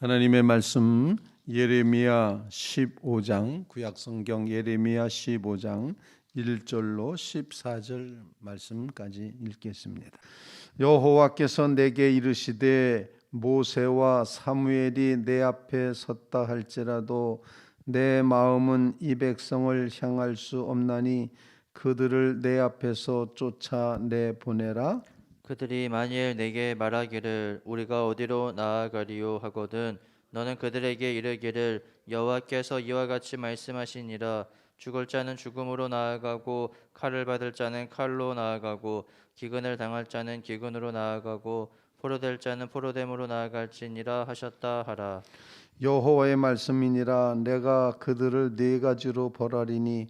하나님의 말씀 예레미야 15장 구약성경 예레미야 15장 1절로 14절 말씀까지 읽겠습니다. 여호와께서 내게 이르시되 모세와 사무엘이 내 앞에 섰다 할지라도 내 마음은 이 백성을 향할 수 없나니 그들을 내 앞에서 쫓아내 보내라. 그들이 만일 내게 말하기를 우리가 어디로 나아가리요 하거든 너는 그들에게 이르기를 여호와께서 이와 같이 말씀하시니라. 죽을 자는 죽음으로 나아가고 칼을 받을 자는 칼로 나아가고 기근을 당할 자는 기근으로 나아가고 포로될 자는 포로됨으로 나아갈지니라 하셨다 하라. 여호와의 말씀이니라. 내가 그들을 네 가지로 벌하리니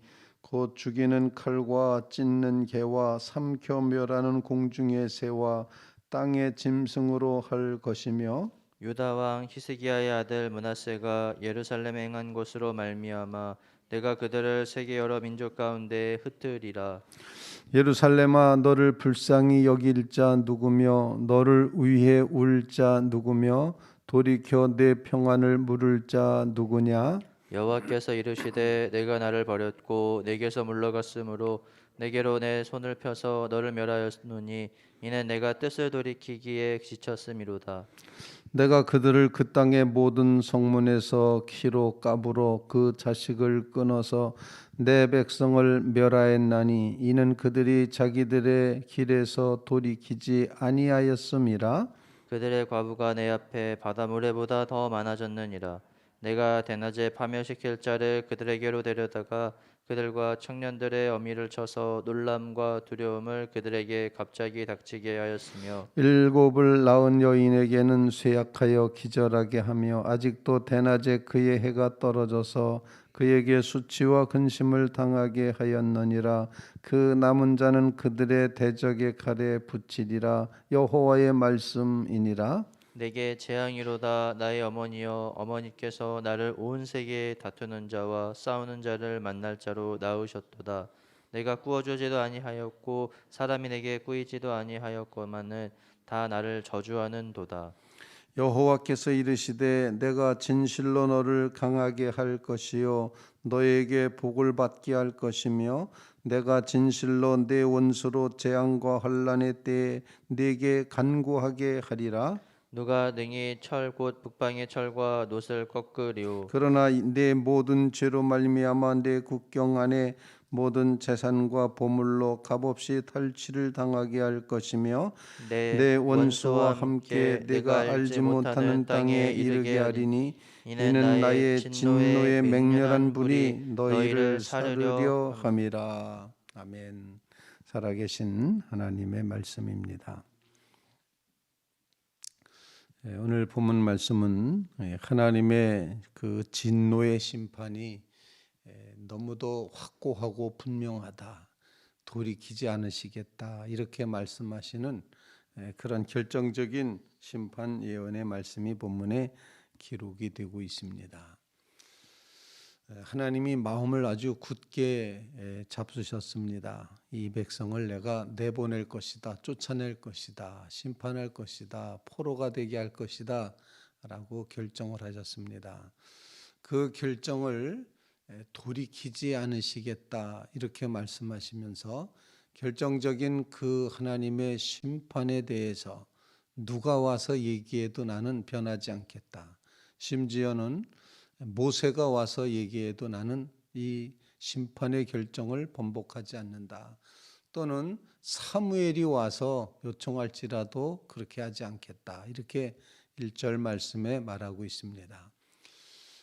곧 죽이는 칼과 찢는 개와 삼켜 멸하는 공중의 새와 땅의 짐승으로 할 것이며 유다 왕 히스기야의 아들 므낫세가 예루살렘에 행한 것으로 말미암아 내가 그들을 세계 여러 민족 가운데 흩으리라. 예루살렘아 너를 불쌍히 여길 자 누구며 너를 위해 울 자 누구며 돌이켜 내 평안을 물을 자 누구냐. 여호와께서 이르시되 내가 나를 버렸고 내게서 물러갔으므로 내게로 내 손을 펴서 너를 멸하였노니 이는 내가 뜻을 돌이키기에 지쳤음이로다. 내가 그들을 그 땅의 모든 성문에서 키로 까불어 그 자식을 끊어서 내 백성을 멸하였나니 이는 그들이 자기들의 길에서 돌이키지 아니하였음이라. 그들의 과부가 내 앞에 바다모래보다 더 많아졌느니라. 내가 대낮에 파멸시킬 자를 그들에게로 데려다가 그들과 청년들의 어미를 쳐서 놀람과 두려움을 그들에게 갑자기 닥치게 하였으며 일곱을 낳은 여인에게는 쇠약하여 기절하게 하며 아직도 대낮에 그의 해가 떨어져서 그에게 수치와 근심을 당하게 하였느니라. 그 남은 자는 그들의 대적의 칼에 붙이리라. 여호와의 말씀이니라. 내게 재앙이로다. 나의 어머니여, 어머니께서 나를 온 세계에 다투는 자와 싸우는 자를 만날 자로 낳으셨도다. 내가 꾸어주지도 아니하였고 사람이 내게 꾸이지도 아니하였거만은 다 나를 저주하는도다. 여호와께서 이르시되 내가 진실로 너를 강하게 할 것이요 너에게 복을 받게 할 것이며 내가 진실로 내 원수로 재앙과 환난의 때에 네게 간구하게 하리라. 누가 능히 철 곧 북방의 철과 놋을 꺾으리오. 그러나 내 모든 죄로 말미암아 내 국경 안에 모든 재산과 보물로 값없이 탈취를 당하게 할 것이며 내 내 원수와 원수와 함께 함께 내가 내가 알지 알지 못하는 못하는 땅에 땅에 이르게 이르게 하리니 하리니 이는 이는 나의 나의 진노의 진노의 맹렬한 맹렬한 불이 불이 너희를 너희를 사르려 사르려 함이라. 함이라. 아멘. 살아계신 하나님의 말씀입니다. 오늘 본문 말씀은 하나님의 그 진노의 심판이 너무도 확고하고 분명하다. 돌이키지 않으시겠다. 이렇게 말씀하시는 그런 결정적인 심판 예언의 말씀이 본문에 기록이 되고 있습니다. 하나님이 마음을 아주 굳게 잡수셨습니다. 이 백성을 내가 내보낼 것이다, 쫓아낼 것이다, 심판할 것이다, 포로가 되게 할 것이다 라고 결정을 하셨습니다. 그 결정을 돌이키지 않으시겠다 이렇게 말씀하시면서 결정적인 그 하나님의 심판에 대해서 누가 와서 얘기해도 나는 변하지 않겠다. 심지어는 모세가 와서 얘기해도 나는 이 심판의 결정을 번복하지 않는다. 또는 사무엘이 와서 요청할지라도 그렇게 하지 않겠다. 이렇게 1절 말씀에 말하고 있습니다.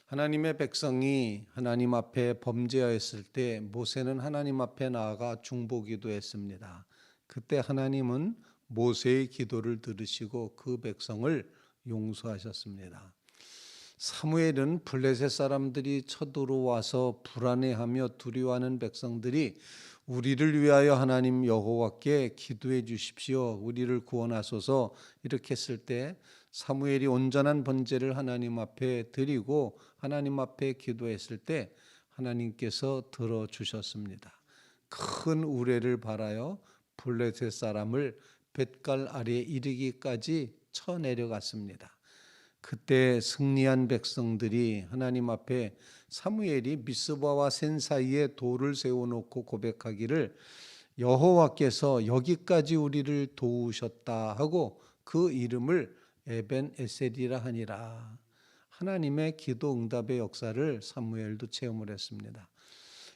하나님의 백성이 하나님 앞에 범죄하였을 때 모세는 하나님 앞에 나아가 중보기도했습니다. 그때 하나님은 모세의 기도를 들으시고 그 백성을 용서하셨습니다. 사무엘은 블레셋 사람들이 쳐들어와서 불안해하며 두려워하는 백성들이 우리를 위하여 하나님 여호와께 기도해 주십시오. 우리를 구원하소서 이렇게 했을 때 사무엘이 온전한 번제를 하나님 앞에 드리고 하나님 앞에 기도했을 때 하나님께서 들어주셨습니다. 큰 우레를 바라여 블레셋 사람을 뱃갈 아래에 이르기까지 쳐내려갔습니다. 그때 승리한 백성들이 하나님 앞에 사무엘이 미스바와 센 사이에 돌을 세워놓고 고백하기를 여호와께서 여기까지 우리를 도우셨다 하고 그 이름을 에벤 에셀이라 하니라. 하나님의 기도 응답의 역사를 사무엘도 체험을 했습니다.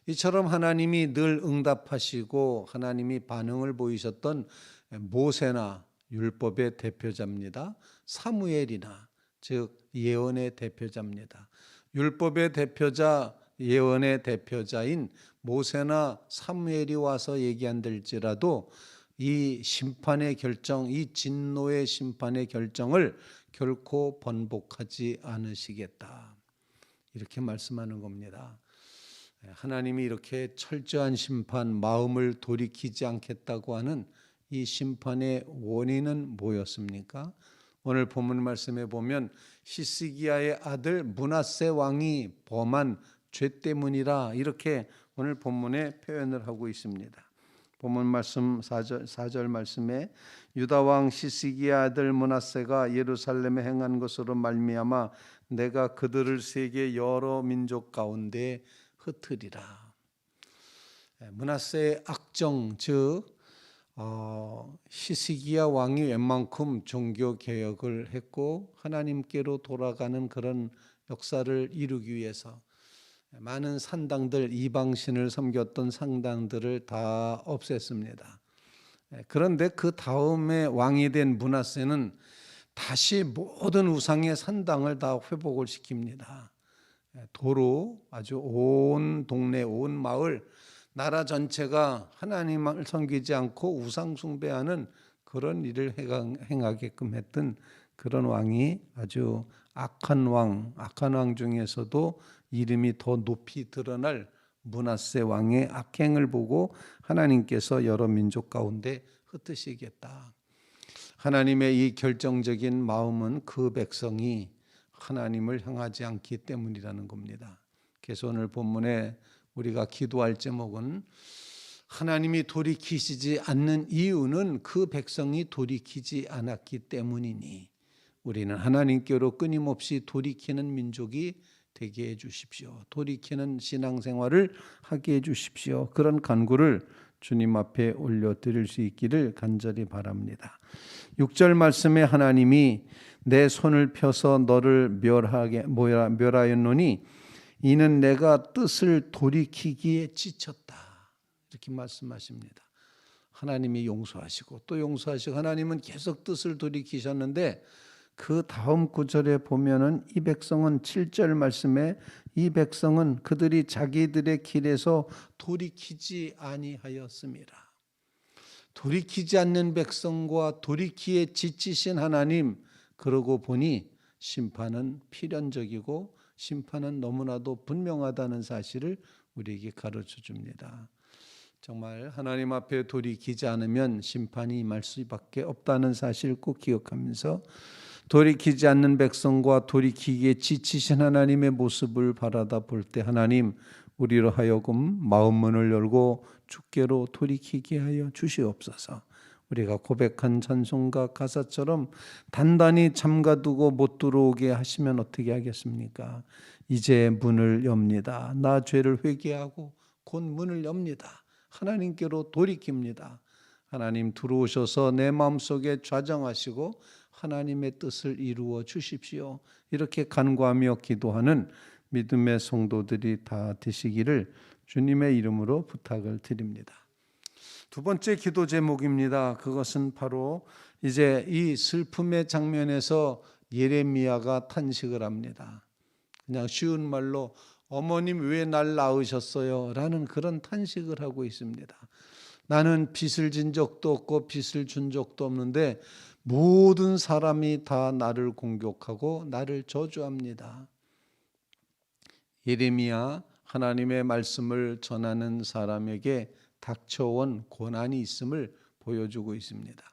이처럼 하나님이 늘 응답하시고 하나님이 반응을 보이셨던 모세나 율법의 대표자입니다. 사무엘이나 즉 예언의 대표자입니다. 율법의 대표자, 예언의 대표자인 모세나 사무엘이 와서 얘기한들지라도 이 심판의 결정, 이 진노의 심판의 결정을 결코 번복하지 않으시겠다. 이렇게 말씀하는 겁니다. 하나님이 이렇게 철저한 심판, 마음을 돌이키지 않겠다고 하는 이 심판의 원인은 뭐였습니까? 오늘 본문 말씀에 보면 히스기야의 아들 므낫세 왕이 범한 죄 때문이라 이렇게 오늘 본문에 표현을 하고 있습니다. 본문 말씀 4절 말씀에 유다 왕 히스기야 아들 므낫세가 예루살렘에 행한 것으로 말미암아 내가 그들을 세계 여러 민족 가운데 흩으리라. 므낫세의 악정 즉 히스기야 왕이 웬만큼 종교 개혁을 했고 하나님께로 돌아가는 그런 역사를 이루기 위해서 많은 산당들, 이방신을 섬겼던 상당들을 다 없앴습니다. 그런데 그 다음에 왕이 된 므낫세는 다시 모든 우상의 산당을 다 회복을 시킵니다. 도로 아주 온 동네, 온 마을, 나라 전체가 하나님을 섬기지 않고 우상 숭배하는 그런 일을 행하게끔 했던 그런 왕이 아주 악한 왕 중에서도 이름이 더 높이 드러날 므낫세 왕의 악행을 보고 하나님께서 여러 민족 가운데 흩으시겠다. 하나님의 이 결정적인 마음은 그 백성이 하나님을 향하지 않기 때문이라는 겁니다. 그래서 오늘 본문에 우리가 기도할 제목은 하나님이 돌이키시지 않는 이유는 그 백성이 돌이키지 않았기 때문이니 우리는 하나님께로 끊임없이 돌이키는 민족이 되게 해 주십시오. 돌이키는 신앙생활을 하게 해 주십시오. 그런 간구를 주님 앞에 올려드릴 수 있기를 간절히 바랍니다. 6절 말씀에 하나님이 내 손을 펴서 너를 멸하였노니 이는 내가 뜻을 돌이키기에 지쳤다. 이렇게 말씀하십니다. 하나님이 용서하시고 또 용서하시고 하나님은 계속 뜻을 돌이키셨는데 그 다음 구절에 보면은 이 백성은 7절 말씀에 이 백성은 그들이 자기들의 길에서 돌이키지 아니하였습니다. 돌이키지 않는 백성과 돌이키에 지치신 하나님, 그러고 보니 심판은 필연적이고 심판은 너무나도 분명하다는 사실을 우리에게 가르쳐 줍니다. 정말 하나님 앞에 돌이키지 않으면 심판이 임할 수밖에 없다는 사실을 꼭 기억하면서 돌이키지 않는 백성과 돌이키기에 지치신 하나님의 모습을 바라다 볼 때 하나님 우리로 하여금 마음 문을 열고 주께로 돌이키게 하여 주시옵소서. 우리가 고백한 찬송가 가사처럼 단단히 잠가두고 못 들어오게 하시면 어떻게 하겠습니까? 이제 문을 엽니다. 나 죄를 회개하고 곧 문을 엽니다. 하나님께로 돌이킵니다. 하나님 들어오셔서 내 마음속에 좌정하시고 하나님의 뜻을 이루어 주십시오. 이렇게 간구하며 기도하는 믿음의 성도들이 다 되시기를 주님의 이름으로 부탁을 드립니다. 두 번째 기도 제목입니다. 그것은 바로 이제 이 슬픔의 장면에서 예레미야가 탄식을 합니다. 그냥 쉬운 말로 어머님 왜 날 낳으셨어요? 라는 그런 탄식을 하고 있습니다. 나는 빚을 진 적도 없고 빚을 준 적도 없는데 모든 사람이 다 나를 공격하고 나를 저주합니다. 예레미야 하나님의 말씀을 전하는 사람에게 닥쳐온 고난이 있음을 보여주고 있습니다.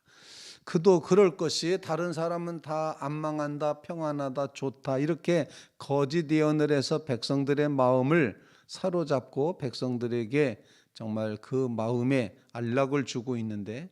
그도 그럴 것이 다른 사람은 다 안 망한다, 평안하다, 좋다 이렇게 거짓 예언을 해서 백성들의 마음을 사로잡고 백성들에게 정말 그 마음에 안락을 주고 있는데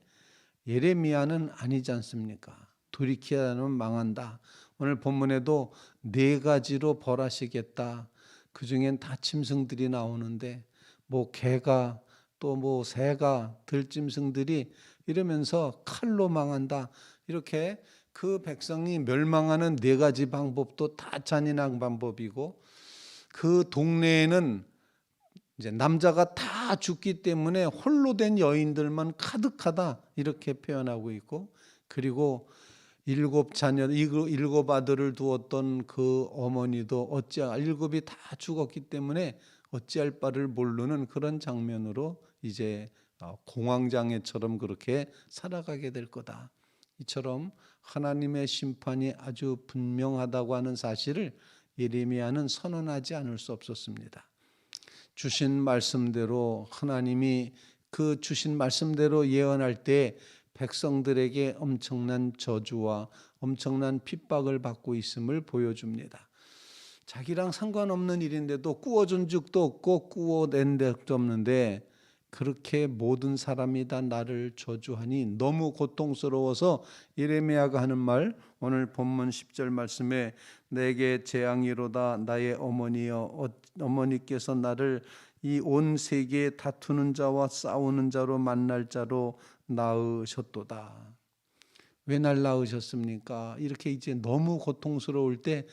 예레미야는 아니지 않습니까? 돌이키면 망한다. 오늘 본문에도 네 가지로 벌하시겠다. 그 중엔 다 짐승들이 나오는데 뭐 개가 또 뭐 새가 들짐승들이 이러면서 칼로 망한다. 이렇게 그 백성이 멸망하는 네 가지 방법도 다 잔인한 방법이고 그 동네에는 이제 남자가 다 죽기 때문에 홀로 된 여인들만 가득하다 이렇게 표현하고 있고 그리고 일곱 아들을 두었던 그 어머니도 일곱이 다 죽었기 때문에 어찌할 바를 모르는 그런 장면으로 이제 공황장애처럼 그렇게 살아가게 될 거다. 이처럼 하나님의 심판이 아주 분명하다고 하는 사실을 예레미야는 선언하지 않을 수 없었습니다. 주신 말씀대로 하나님이 그 주신 말씀대로 예언할 때 백성들에게 엄청난 저주와 엄청난 핍박을 받고 있음을 보여줍니다. 자기랑 상관없는 일인데도 구워준 적도 없고 구워낸 적도 없는데 그렇게 모든 사람이 다 나를 저주하니 너무 고통스러워서 예레미야가 하는 말 오늘 본문 10절 말씀에 내게 재앙이로다 나의 어머니여 어머니께서 나를 이 온 세계에 다투는 자와 싸우는 자로 만날 자로 낳으셨도다. 왜 날 낳으셨습니까? 이렇게 이제 너무 고통스러울 때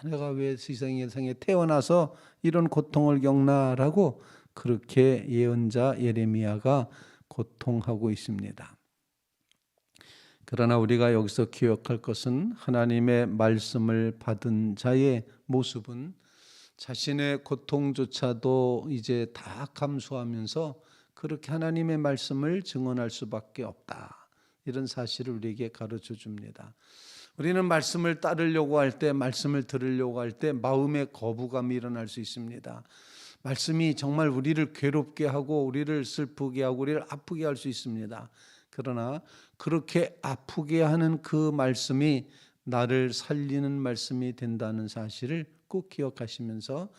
내가 왜 세상에 태어나서 이런 고통을 겪나라고 그렇게 예언자 예레미야가 고통하고 있습니다. 그러나 우리가 여기서 기억할 것은 하나님의 말씀을 받은 자의 모습은 자신의 고통조차도 이제 다 감수하면서 그렇게 하나님의 말씀을 증언할 수밖에 없다. 이런 사실을 우리에게 가르쳐 줍니다. 우리는 말씀을 따르려고 할 때, 말씀을 들으려고 할 때 마음의 거부감이 일어날 수 있습니다. 말씀이 정말 우리를 괴롭게 하고 우리를 슬프게 하고 우리를 아프게 할 수 있습니다. 그러나 그렇게 아프게 하는 그 말씀이 나를 살리는 말씀이 된다는 사실을 꼭 기억하시면서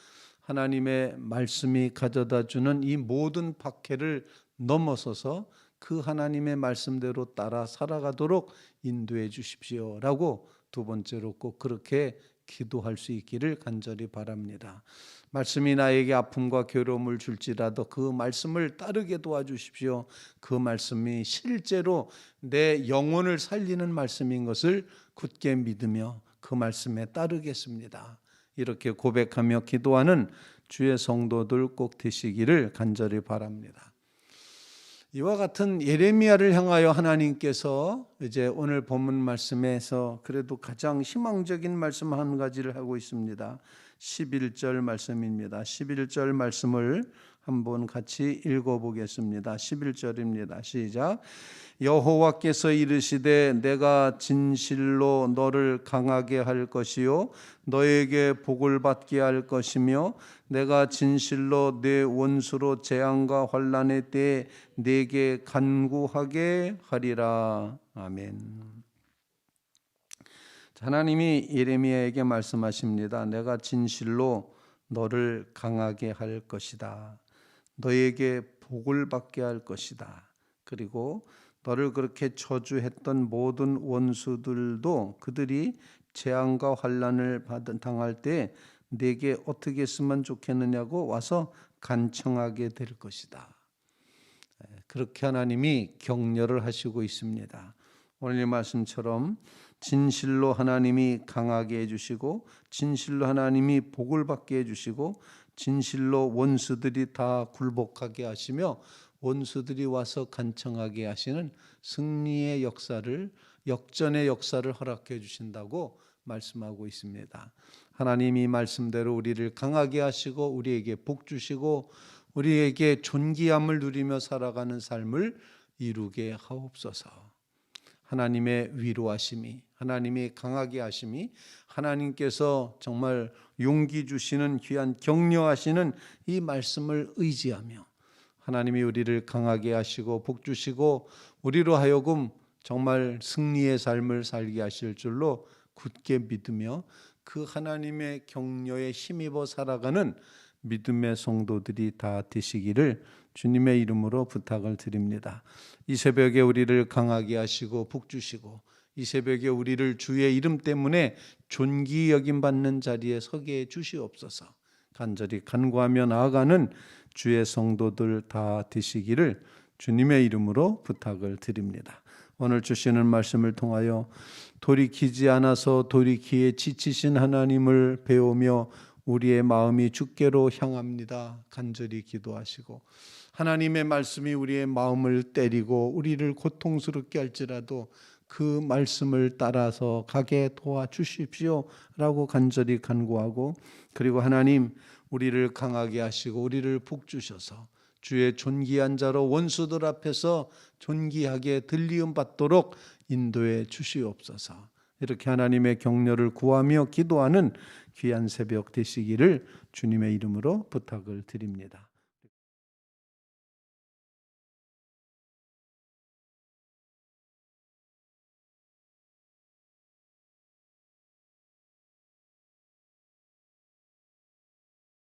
하나님의 말씀이 가져다 주는 이 모든 박해를 넘어서서 그 하나님의 말씀대로 따라 살아가도록 인도해 주십시오라고 두 번째로 꼭 그렇게 기도할 수 있기를 간절히 바랍니다. 말씀이 나에게 아픔과 괴로움을 줄지라도 그 말씀을 따르게 도와주십시오. 그 말씀이 실제로 내 영혼을 살리는 말씀인 것을 굳게 믿으며 그 말씀에 따르겠습니다. 이렇게 고백하며 기도하는 주의 성도들 꼭 되시기를 간절히 바랍니다. 이와 같은 예레미야를 향하여 하나님께서 이제 오늘 본문 말씀에서 그래도 가장 희망적인 말씀 한 가지를 하고 있습니다. 11절 말씀입니다. 11절 말씀을 한번 같이 읽어보겠습니다. 11절입니다. 시작. 여호와께서 이르시되 내가 진실로 너를 강하게 할 것이요 너에게 복을 받게 할 것이며 내가 진실로 내 원수로 재앙과 환난의 때에 네게 간구하게 하리라. 아멘. 하나님이 예레미야에게 말씀하십니다. 내가 진실로 너를 강하게 할 것이다. 너에게 복을 받게 할 것이다. 그리고 너를 그렇게 저주했던 모든 원수들도 그들이 재앙과 환난을 당할 때 내게 어떻게 했으면 좋겠느냐고 와서 간청하게 될 것이다. 그렇게 하나님이 격려를 하시고 있습니다. 오늘 이 말씀처럼 진실로 하나님이 강하게 해주시고 진실로 하나님이 복을 받게 해주시고 진실로 원수들이 다 굴복하게 하시며 원수들이 와서 간청하게 하시는 승리의 역사를 역전의 역사를 허락해 주신다고 말씀하고 있습니다. 하나님이 말씀대로 우리를 강하게 하시고 우리에게 복 주시고 우리에게 존귀함을 누리며 살아가는 삶을 이루게 하옵소서. 하나님의 위로하심이 하나님이 강하게 하심이 하나님께서 정말 용기 주시는 귀한 격려하시는 이 말씀을 의지하며 하나님이 우리를 강하게 하시고 복 주시고 우리로 하여금 정말 승리의 삶을 살게 하실 줄로 굳게 믿으며 그 하나님의 격려에 힘입어 살아가는 믿음의 성도들이 다 되시기를 주님의 이름으로 부탁을 드립니다. 이 새벽에 우리를 강하게 하시고 복주시고 이 새벽에 우리를 주의 이름 때문에 존귀 여김 받는 자리에 서게 해 주시옵소서. 간절히 간구하며 나아가는 주의 성도들 다 되시기를 주님의 이름으로 부탁을 드립니다. 오늘 주시는 말씀을 통하여 돌이키지 않아서 돌이키에 지치신 하나님을 배우며 우리의 마음이 주께로 향합니다. 간절히 기도하시고 하나님의 말씀이 우리의 마음을 때리고 우리를 고통스럽게 할지라도 그 말씀을 따라서 가게 도와주십시오 라고 간절히 간구하고, 그리고 하나님 우리를 강하게 하시고 우리를 복주셔서 주의 존귀한 자로 원수들 앞에서 존귀하게 들리움 받도록 인도해 주시옵소서. 이렇게 하나님의 격려를 구하며 기도하는 귀한 새벽 되시기를 주님의 이름으로 부탁을 드립니다.